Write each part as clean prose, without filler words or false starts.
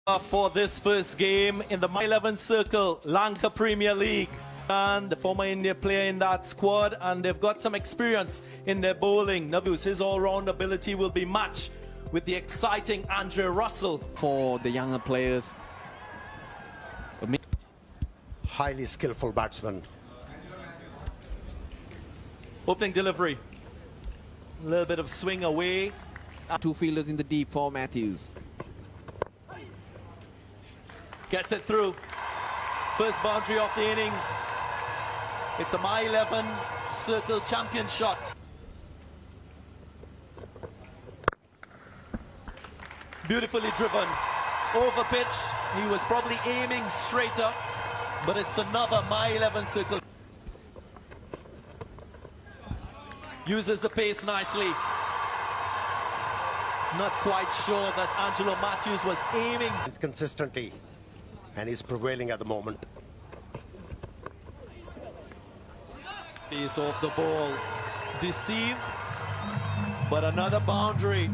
For this first game in the My 11 Circle Lanka Premier League, and the former India player in that squad, and they've got some experience in their bowling. Navus, his all-round ability will be matched with the exciting Andre Russell. For the younger players, highly skillful batsman. Opening delivery, a little bit of swing away. Two fielders in the deep for Matthews. Gets it through. First boundary of the innings. It's a My 11 Circle champion shot. Beautifully driven. Over pitch. He was probably aiming straighter, but it's another My 11 Circle. Uses the pace nicely. Not quite sure that Angelo Matthews was aiming Consistently, and he's prevailing at the moment. Piece off the ball. Deceived, but another boundary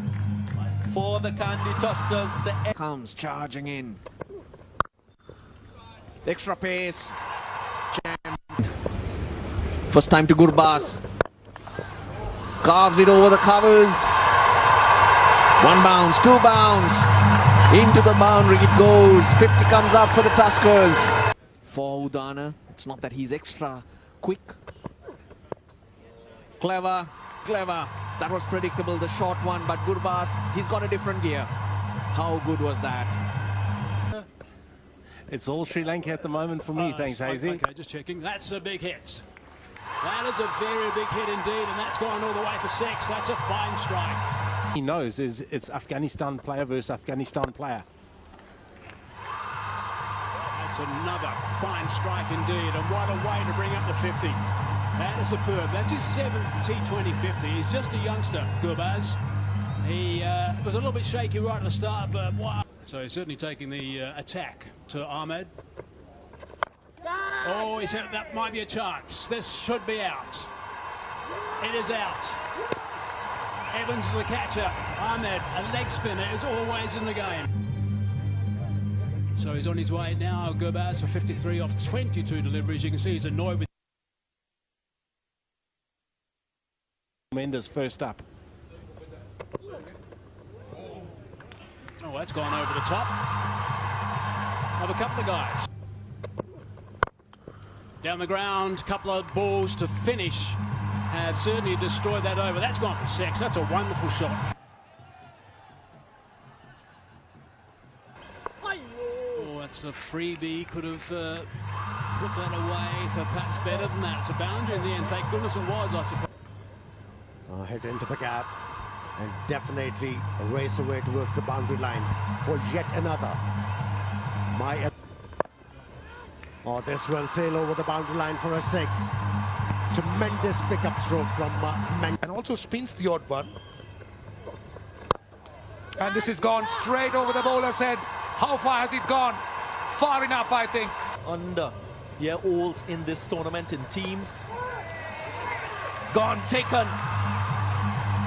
for the Kandy Tuskers. Comes charging in. Extra pace. Champ. First time to Gurbaz. Carves it over the covers. One bounce, two bounce. Into the boundary it goes. 50 comes up for the Tuskers. For Udana, it's not that he's extra quick. Clever, clever. That was predictable, the short one, but Gurbaz, he's got a different gear. How good was that? It's all Sri Lanka at the moment for me, thanks Hazy. Okay, just checking. That's a big hit. That is a very big hit indeed, and that's gone all the way for six. That's a fine strike. He knows it's Afghanistan player versus Afghanistan player. That's another fine strike indeed, and what a way to bring up the 50. That is superb. That's his 7th T20 50. He's just a youngster, Gurbaz. He was a little bit shaky right at the start, but wow. So he's certainly taking the attack to Ahmed. Oh, he said that might be a chance. This should be out. It is out. Evans is the catcher. Ahmed, a leg spinner, is always in the game. So he's on his way now. Gurbaz for 53 off 22 deliveries. You can see he's annoyed with. Mendes first up. Oh, that's gone over the top of a couple of guys. Down the ground, couple of balls to finish have certainly destroyed that over. That's gone for six. That's a wonderful shot. Oh, that's a freebie. Could have put that away for perhaps better than that. It's a boundary in the end. Thank goodness it was, I suppose. Head into the gap and definitely a race away towards the boundary line for yet another. Oh, this will sail over the boundary line for a six. Tremendous pickup stroke from and also spins the odd one. And this has gone straight over the bowler's head. How far has it gone? Far enough, I think. Under year-olds in this tournament in teams. Gone, taken.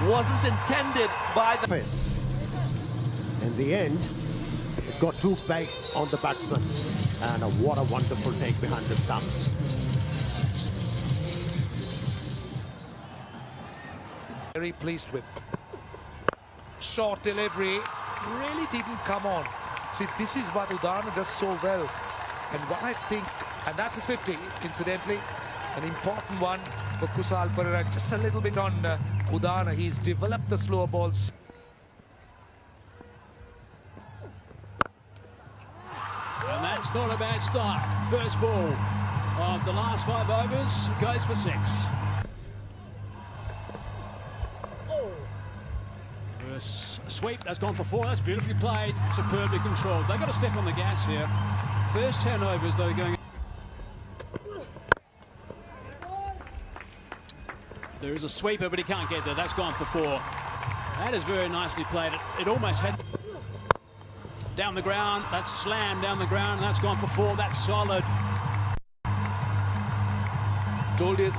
Wasn't intended by the face. In the end, it got too big on the batsman. And what a wonderful take behind the stumps. Very pleased with. Short delivery really didn't come on. See, this is what Udana does so well. And what I think, and that's his 50, incidentally, an important one for Kusal Perera. Just a little bit on Udana. He's developed the slower balls. And that's not a bad start. First ball of the last 5 overs goes for six. A sweep, that's gone for 4. That's beautifully played, superbly controlled. They've got to step on the gas here. First 10 overs, they're going. There is a sweeper, but he can't get there. That's gone for 4. That is very nicely played. It almost had. Down the ground, that's slammed down the ground, and that's gone for 4. That's solid. told you.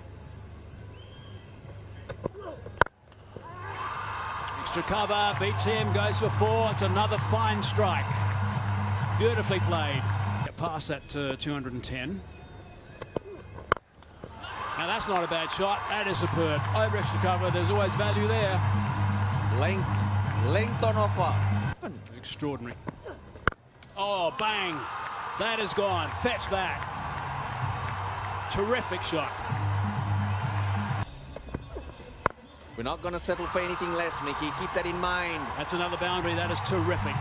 Extra cover, beats him, goes for 4. It's another fine strike. Beautifully played. Get past that 210. Now that's not a bad shot. That is superb. Over extra cover. There's always value there. Length on offer. Extraordinary. Oh, bang. That is gone. Fetch that. Terrific shot. We're not going to settle for anything less, Mickey. Keep that in mind. That's another boundary. That is terrific.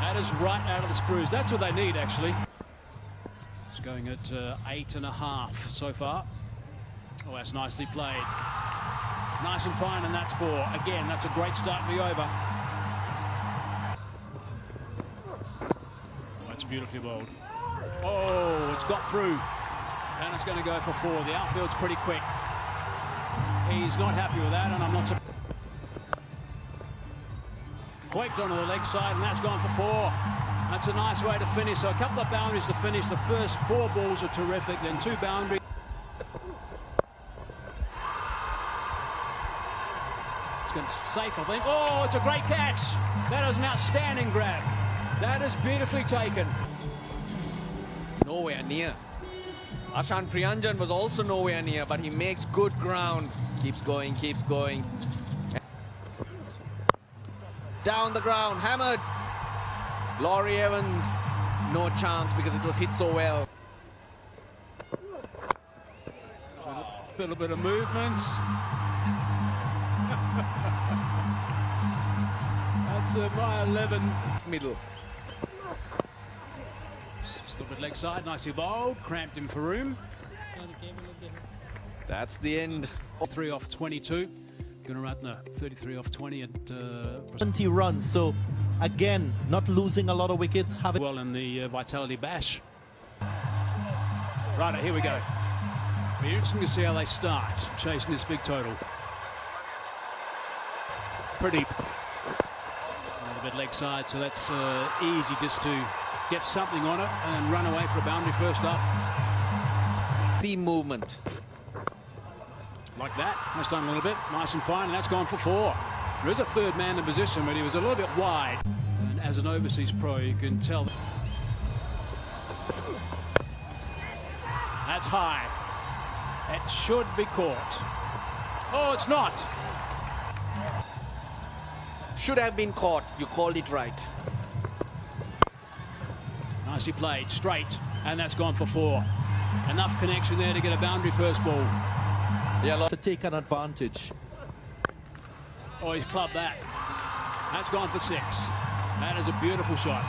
That is right out of the screws. That's what they need, actually. It's going at 8.5 so far. Oh, that's nicely played. Nice and fine, and that's 4. Again, that's a great start to the over. Oh, that's beautifully bowled. Oh, it's got through. And it's going to go for 4. The outfield's pretty quick. He's not happy with that, and I'm not surprised. Quaked onto the leg side, and that's gone for 4. That's a nice way to finish. So a couple of boundaries to finish. The first 4 balls are terrific, then 2 boundaries. It's going to safe, I think. Oh, it's a great catch. That is an outstanding grab. That is beautifully taken. Nowhere near. Ashan Priyanjan was also nowhere near, but he makes good ground. Keeps going, keeps going. Down the ground, hammered. Laurie Evans, no chance because it was hit so well. A little bit of movement. That's my 11. Middle. Just a little bit leg side, nicely bowled. Cramped him for room. That's the end. 3 off 22. Gunaratne 33 off 20 at 20 runs, so again, not losing a lot of wickets. Having well in the Vitality Bash. Right, here we go. Be interesting to see how they start chasing this big total. Pretty. A little bit leg side, so that's easy just to get something on it and run away for a boundary first up. Team movement. Like that. That's done a little bit. Nice and fine, and that's gone for 4. There is a third man in position, but he was a little bit wide. And as an overseas pro, you can tell. That's high. It should be caught. Oh, it's not. Should have been caught. You called it right. Nicely played, straight, and that's gone for 4. Enough connection there to get a boundary first ball. to take an advantage. Oh, he's clubbed that. That's gone for 6. That is a beautiful shot.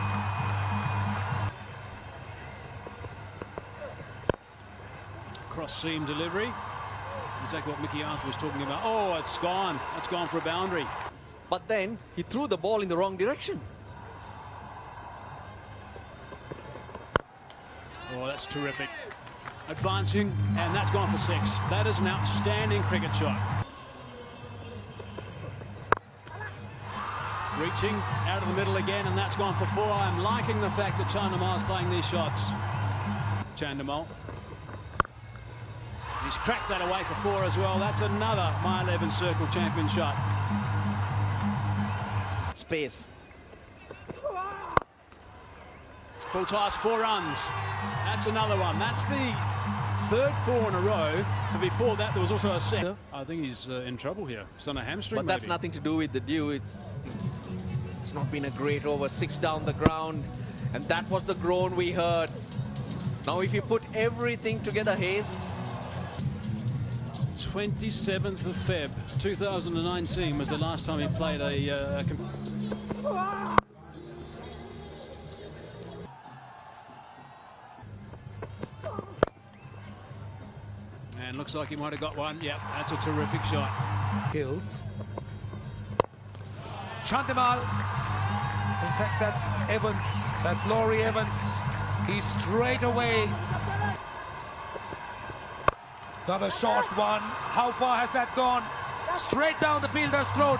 Cross seam delivery. Exactly what Mickey Arthur was talking about. Oh, it's gone. That's gone for a boundary. But then he threw the ball in the wrong direction. Oh, that's terrific. Advancing, and that's gone for 6. That is an outstanding cricket shot. Reaching out of the middle again, and that's gone for 4. I'm liking the fact that Chandamal's playing these shots. Chandamal. He's cracked that away for 4 as well. That's another My 11 Circle champion shot. Space. Full toss, 4 runs. That's another one. That's the third 4 in a row. And before that, there was also a set. I think he's in trouble here. He's on a hamstring. But that's nothing to do with the dew. It's not been a great over. 6 down the ground. And that was the groan we heard. Now, if you put everything together, Hayes. 27th of Feb 2019 was the last time he played a and looks like he might have got one. Yeah, that's a terrific shot. Kills. Chandimal. In fact, that's Laurie Evans. He's straight away. Another short one. How far has that gone? Straight down the fielder's throat.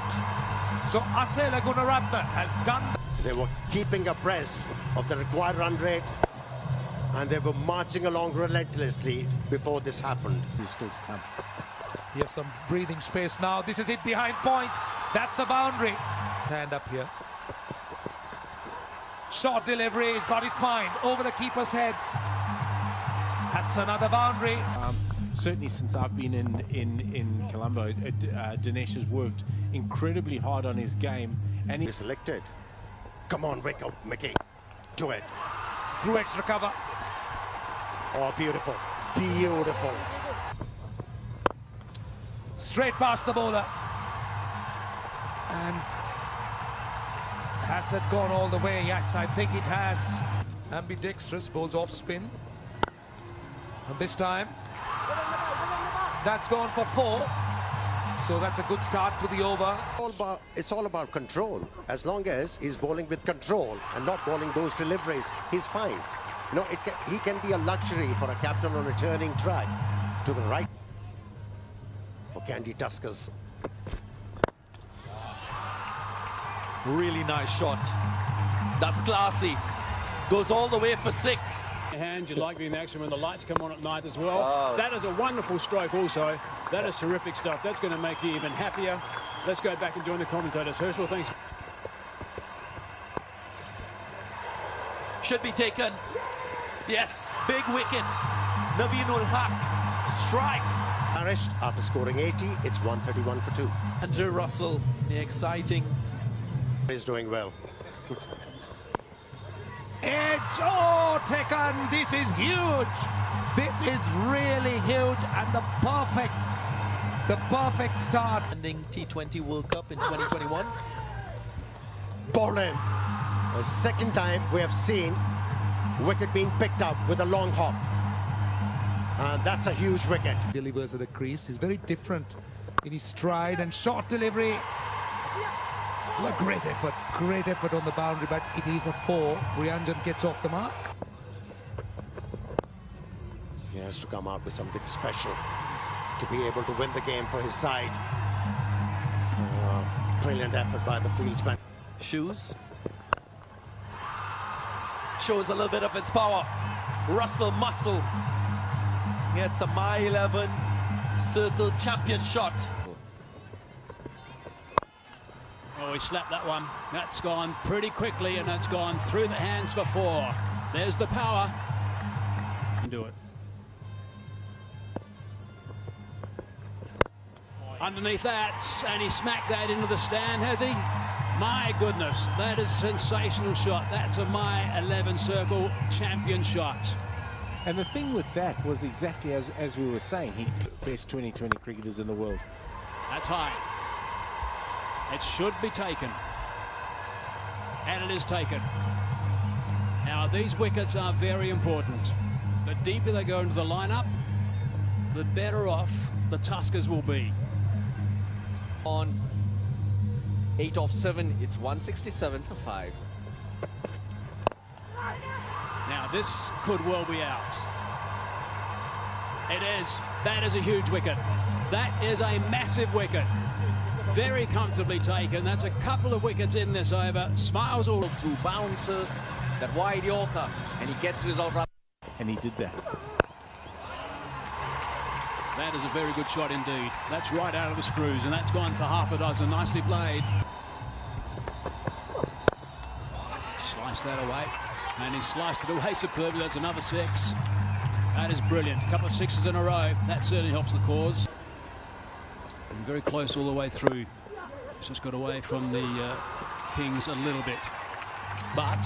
So Asela Gunaratne has done. They were keeping abreast of the required run rate, and they were marching along relentlessly before this happened. He's still to come. He has some breathing space now. This is it behind point. That's a boundary. Hand up here. Short delivery, he's got it fine. Over the keeper's head. That's another boundary. Certainly since I've been in Colombo, Dinesh has worked incredibly hard on his game, and He's selected. Come on, wake up, Mickey. Do it. Through extra cover. Oh, beautiful. Beautiful. Straight past the bowler. And has it gone all the way? Yes, I think it has. Ambidextrous, bowls off spin. And this time, that's gone for 4. So that's a good start to the over. It's all about control. As long as he's bowling with control and not bowling those deliveries, he's fine. No, he can be a luxury for a captain on a turning track to the right. For Kandy Tuskers. Really nice shot. That's classy. Goes all the way for 6. Hand, you like being in action when the lights come on at night as well. That is a wonderful stroke also. That is terrific stuff. That's going to make you even happier. Let's go back and join the commentators. Herschel, thanks. Should be taken. Yes, big wicket. Naveenul Haq strikes. Nourished after scoring 80, it's 131 for 2. Andrew Russell, exciting. He's doing well. It's taken. This is huge. This is really huge, and the perfect start. Ending T20 World Cup in 2021. Bowled in. The second time we have seen wicket being picked up with a long hop. And that's a huge wicket. Delivers at the crease. He's very different in his stride and short delivery. Well, great effort on the boundary, but it is a 4. Rianjan gets off the mark. He has to come out with something special to be able to win the game for his side. Brilliant effort by the fieldsman. Shoes. Shows a little bit of its power. Russell muscle. Gets a My 11 circle champion shot. Oh, he slapped that one. That's gone pretty quickly, and that's gone through the hands for 4. There's the power. Do it. Underneath that, and he smacked that into the stand, has he? My goodness, that is a sensational shot. That's a My 11 circle champion shot. And the thing with that was exactly as we were saying, he best 2020 cricketers in the world. That's high. It should be taken. And it is taken. Now, these wickets are very important. The deeper they go into the lineup, the better off the Tuskers will be. On 8 off 7, it's 167 for 5. Now, this could well be out. It is. That is a huge wicket. That is a massive wicket. Very comfortably taken. That's a couple of wickets in this over. Smiles all. 2 bounces, that wide Yorker, and he gets result right. And he did that. That is a very good shot indeed. That's right out of the screws, and that's gone for half a dozen. Nicely played. Slice that away, and he sliced it away superbly. That's another 6. That is brilliant. A couple of 6s in a row. That certainly helps the cause. And very close all the way through. Just got away from the Kings a little bit, but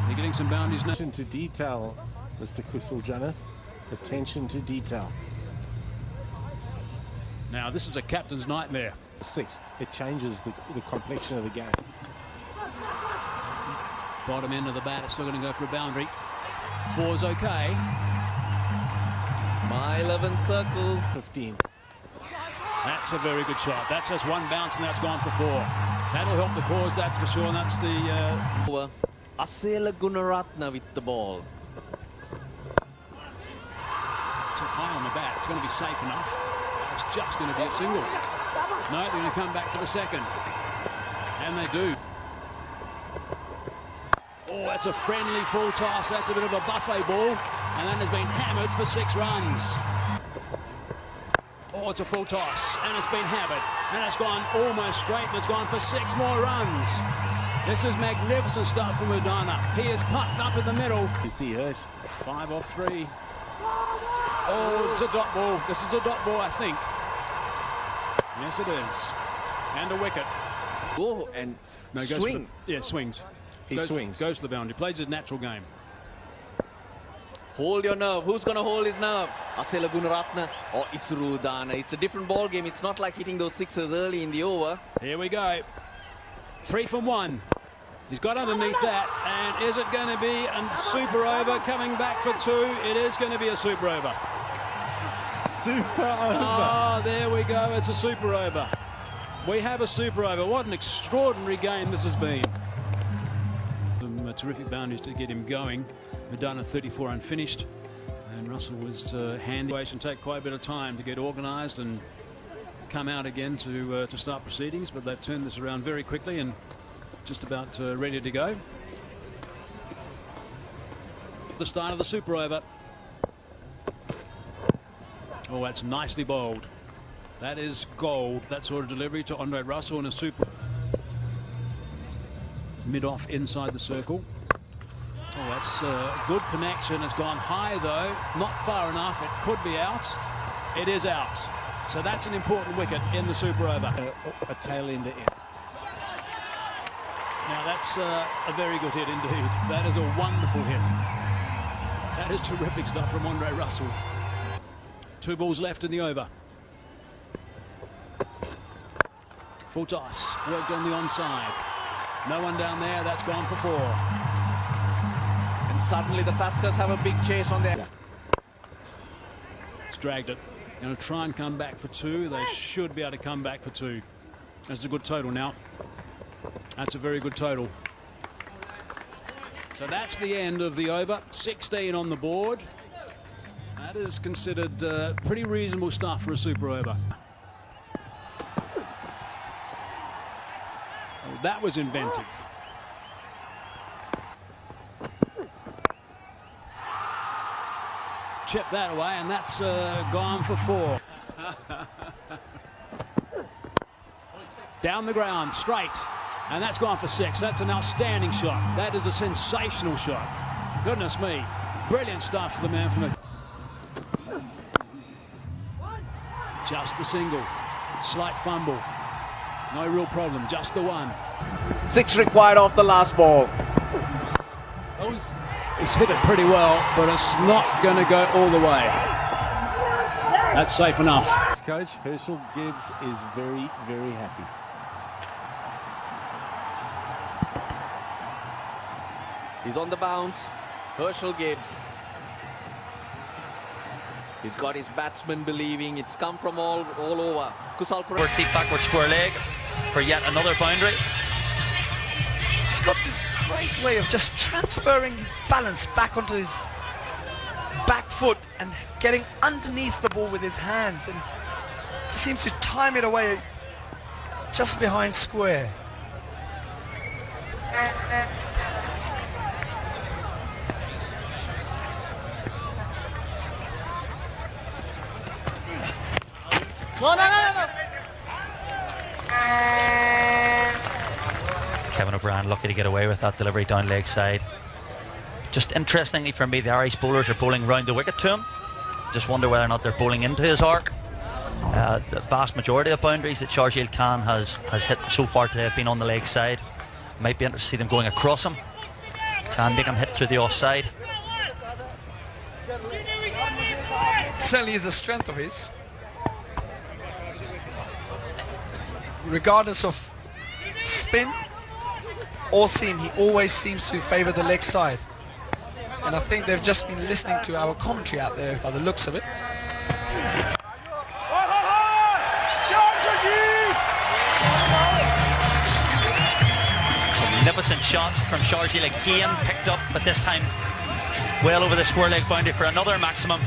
they're getting some boundaries now. Attention to detail, Mr. Kusal Jana. Attention to detail. Now, this is a captain's nightmare. 6. It changes the complexion of the game. Bottom end of the bat, it's still going to go for a boundary. 4's okay. My 11 circle. 15. That's a very good shot. That's just 1 bounce, and that's gone for 4. That'll help the cause, that's for sure. And that's the Asela Gunaratna with the ball. It's high on the bat. It's going to be safe enough. It's just going to be a single. No, they're going to come back for the second. And they do. Oh, that's a friendly full toss. That's a bit of a buffet ball. And that has been hammered for 6 runs. Oh, it's a full toss. And it's been hammered. And it's gone almost straight. And it's gone for 6 more runs. This is magnificent stuff from Udana. He is pucked up in the middle. You see Hirsch. 5 off 3. Oh, it's a dot ball. This is a dot ball, I think. Yes, it is. And a wicket. Go and No, goes swing. Swings. He swings. Goes to the boundary. Plays his natural game. Hold your nerve. Who's going to hold his nerve? Asela Gunaratne or Isru Udana. It's a different ball game. It's not like hitting those sixers early in the over. Here we go. 3 from 1. He's got underneath that. And is it going to be a super over coming back for 2? It is going to be a super over. Super over. Oh, there we go. It's a super over. We have a super over. What an extraordinary game this has been. Some terrific boundaries to get him going. Madonna 34 unfinished, and Russell was handy. And take quite a bit of time to get organised and come out again to start proceedings, but they've turned this around very quickly and just about ready to go. The start of the super over. Oh, that's nicely bowled. That is gold. That sort of delivery to Andre Russell in a super. Mid-off inside the circle. Oh, that's a good connection. It's gone high, though. Not far enough. It could be out. It is out. So that's an important wicket in the super over. A tail in the end. Now, that's a very good hit indeed. That is a wonderful hit. That is terrific stuff from Andre Russell. 2 balls left in the over. Full toss. Worked on the onside. No one down there. That's gone for 4. And suddenly the Tuskers have a big chase on their... It's dragged it. Going to try and come back for 2. They should be able to come back for 2. That's a good total now. That's a very good total. So that's the end of the over. 16 on the board. That is considered pretty reasonable stuff for a super over. Oh, that was inventive. Chip that away, and that's gone for 4. Down the ground, straight, and that's gone for 6. That's an outstanding shot. That is a sensational shot. Goodness me. Brilliant stuff for the man from the... Just the single. Slight fumble. No real problem, just the one. 6 required off the last ball. Oh, he's hit it pretty well, but it's not going to go all the way. That's safe enough. Coach Herschel Gibbs is very, very happy. He's on the bounce. Herschel Gibbs. He's got his batsmen believing. It's come from all over. Kusal Deep backward square leg for yet another boundary. He's got this great way of just transferring his balance back onto his back foot and getting underneath the ball with his hands, and just seems to time it away just behind square. Kevin O'Brien lucky to get away with that delivery down leg side. Just interestingly for me, the Irish bowlers are bowling round the wicket to him. Just wonder whether or not they're bowling into his arc. The vast majority of boundaries that Sharjeel Khan has hit so far today have been on the leg side. Might be interested to see them going across him. Can make him hit through the offside. Certainly is a strength of his. Regardless of spin or seam, he always seems to favour the leg side. And I think they've just been listening to our commentary out there by the looks of it. Magnificent shots from Sharjeel again, picked up, but this time well over the square leg boundary for another maximum.